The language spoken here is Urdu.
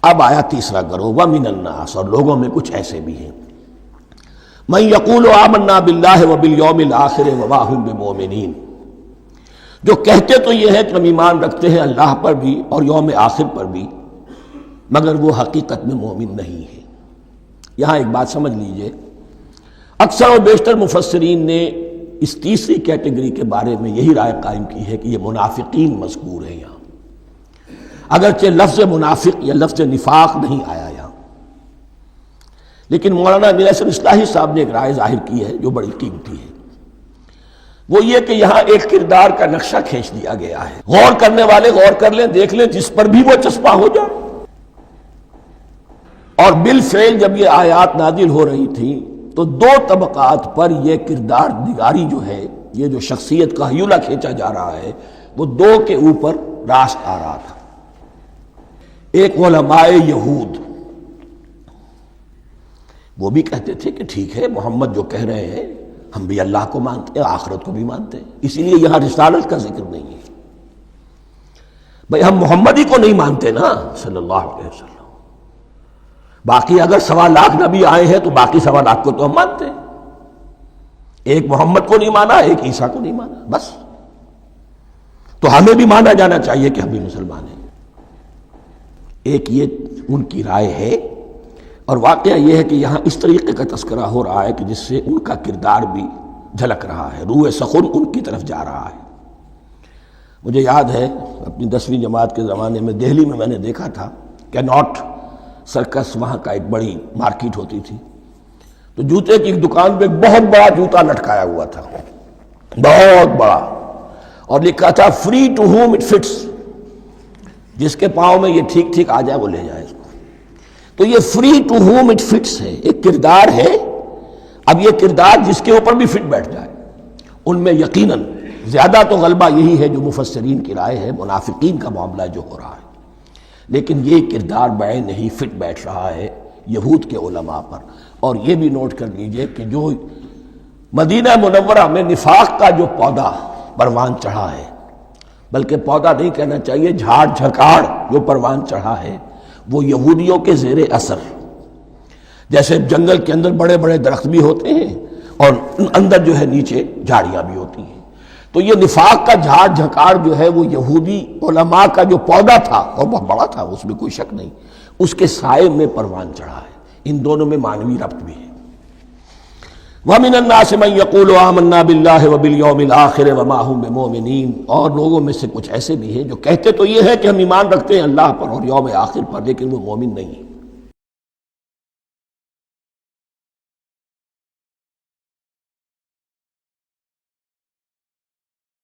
اب آیا تیسرا گروہ، وَمِنَ النَّاسِ، اور لوگوں میں کچھ ایسے بھی ہیں، مَن يَقُولُ آمَنَّا بِاللَّهِ وَبِالْيَوْمِ الْآخِرِ وَمَا هُم بِمُؤْمِنِينَ، جو کہتے تو یہ ہے کہ ہم ایمان رکھتے ہیں اللہ پر بھی اور یوم آخر پر بھی، مگر وہ حقیقت میں مومن نہیں ہے۔ یہاں ایک بات سمجھ لیجئے، اکثر اور بیشتر مفسرین نے اس تیسری کیٹیگری کے بارے میں یہی رائے قائم کی ہے کہ یہ منافقین مذکور ہیں یہاں، اگرچہ لفظ منافق یا لفظ نفاق نہیں آیا یہاں، لیکن مولانا امیر احسن اصلاحی صاحب نے ایک رائے ظاہر کی ہے جو بڑی قیمتی ہے، وہ یہ کہ یہاں ایک کردار کا نقشہ کھینچ دیا گیا ہے، غور کرنے والے غور کر لیں، دیکھ لیں، جس پر بھی وہ چسپاں ہو جائے۔ اور بالفعل جب یہ آیات نازل ہو رہی تھیں تو دو طبقات پر یہ کردار نگاری جو ہے، یہ جو شخصیت کا ہیولہ کھینچا جا رہا ہے، وہ دو کے اوپر راست آ رہا تھا۔ ایک علماء یہود، وہ بھی کہتے تھے کہ ٹھیک ہے محمد جو کہہ رہے ہیں ہم بھی اللہ کو مانتے ہیں، آخرت کو بھی مانتے ہیں، اسی لیے یہاں رسالت کا ذکر نہیں ہے، بھئی ہم محمد ہی کو نہیں مانتے نا صلی اللہ علیہ وسلم، باقی اگر 1.25 لاکھ نبی آئے ہیں تو باقی 1.25 لاکھ کو تو ہم مانتے ہیں، ایک محمد کو نہیں مانا، ایک عیسیٰ کو نہیں مانا، بس تو ہمیں بھی مانا جانا چاہیے کہ ہم بھی مسلمان ہیں۔ ایک یہ ان کی رائے ہے، اور واقعہ یہ ہے کہ یہاں اس طریقے کا تذکرہ ہو رہا ہے کہ جس سے ان کا کردار بھی جھلک رہا ہے، روح سخن ان کی طرف جا رہا ہے۔ مجھے یاد ہے اپنی 10ویں جماعت کے زمانے میں دہلی میں نے دیکھا تھا کہ ناٹ سرکس، وہاں کا ایک بڑی مارکیٹ ہوتی تھی، تو جوتے کی ایک دکان پہ ایک بہت بڑا جوتا لٹکایا ہوا تھا، بہت بڑا، اور لکھا تھا free to whom it fits, جس کے پاؤں میں یہ ٹھیک ٹھیک آ جائے وہ لے جائے اس کو۔ تو یہ free to whom it fits ہے، ایک کردار ہے، اب یہ کردار جس کے اوپر بھی فٹ بیٹھ جائے، ان میں یقیناً زیادہ تو غلبہ یہی ہے جو مفسرین کی رائے ہے، منافقین کا معاملہ جو ہو رہا ہے، لیکن یہ کردار بعین نہیں فٹ بیٹھ رہا ہے یہود کے علماء پر۔ اور یہ بھی نوٹ کر لیجئے کہ جو مدینہ منورہ میں نفاق کا جو پودا پروان چڑھا ہے، بلکہ پودا نہیں کہنا چاہیے، جھاڑ جھکاڑ جو پروان چڑھا ہے، وہ یہودیوں کے زیر اثر، جیسے جنگل کے اندر بڑے بڑے درخت بھی ہوتے ہیں اور اندر جو ہے نیچے جھاڑیاں بھی ہوتی ہیں، تو یہ نفاق کا جھاڑ جھکاڑ جو ہے وہ یہودی علماء کا جو پودا تھا اور بہت بڑا تھا، اس میں کوئی شک نہیں، اس کے سائے میں پروان چڑھا ہے۔ ان دونوں میں معنوی ربط بھی ہے۔ وَمِنَ النَّاسِ مَن يَقُولُ آمَنَّا بِاللَّهِ وَبِالْيَوْمِ الْآخِرِ وَمَا هُم بِمُؤْمِنِينَ، اور لوگوں میں سے کچھ ایسے بھی ہیں جو کہتے تو یہ ہے کہ ہم ایمان رکھتے ہیں اللہ پر اور یوم آخر پر، لیکن وہ مومن نہیں ہیں۔